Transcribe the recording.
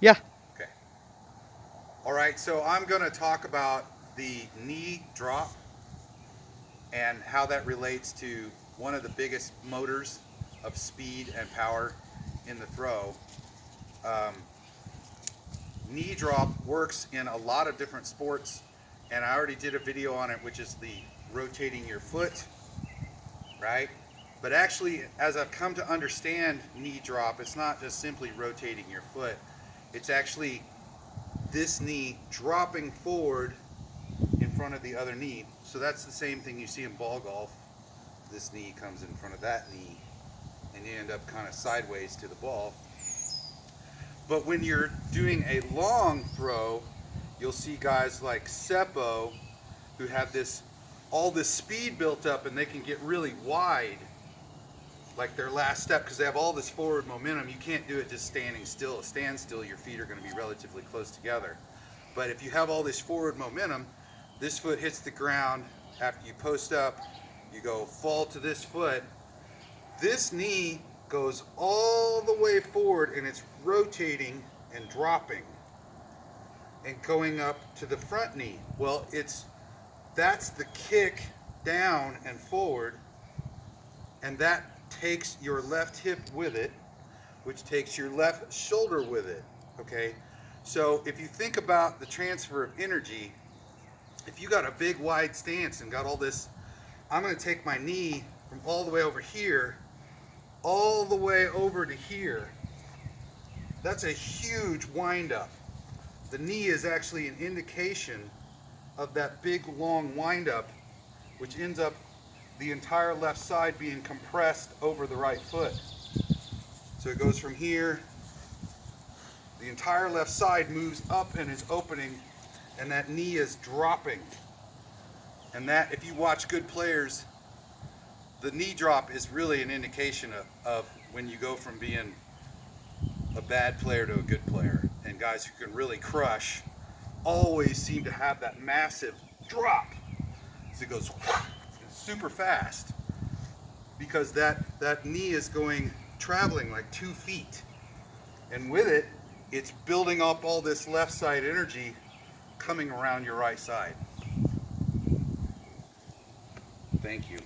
Yeah. Okay. All right, so I'm going to talk about the knee drop and how that relates to one of the biggest motors of speed and power in the throw. Um, Knee drop works in a lot of different sports, and I already did a video on it, which is the rotating your foot, right? But actually, as I've come to understand knee drop, it's not just simply rotating your foot, it's actually this knee dropping forward in front of the other knee. So that's the same thing you see in ball golf. This knee comes in front of that knee, and you end up kind of sideways to the ball. But when you're doing a long throw, you'll see guys like Seppo who have this all this speed built up, and they can get really wide, like their last step, because they have all this forward momentum. You can't do it just standing still. A standstill, your feet are going to be relatively close together. But if you have all this forward momentum, this foot hits the ground. After you post up, you go fall to this foot. This knee goes all the way forward, and it's rotating and dropping and going up to the front knee. Well, that's the kick down and forward, and that takes your left hip with it, which takes your left shoulder with it. Okay, so if you think about the transfer of energy, if you got a big wide stance and got all this, I'm going to take my knee from all the way over here all the way over to here. That's a huge wind up. The knee is actually an indication of that big long wind up, which ends up the entire left side being compressed over the right foot. So it goes from here, the entire left side moves up and is opening, and that knee is dropping. And that, if you watch good players, the knee drop is really an indication of when you go from being a bad player to a good player. And guys who can really crush always seem to have that massive drop. So it goes super fast, because that knee is traveling like 2 feet. And with it, it's building up all this left side energy coming around your right side. Thank you.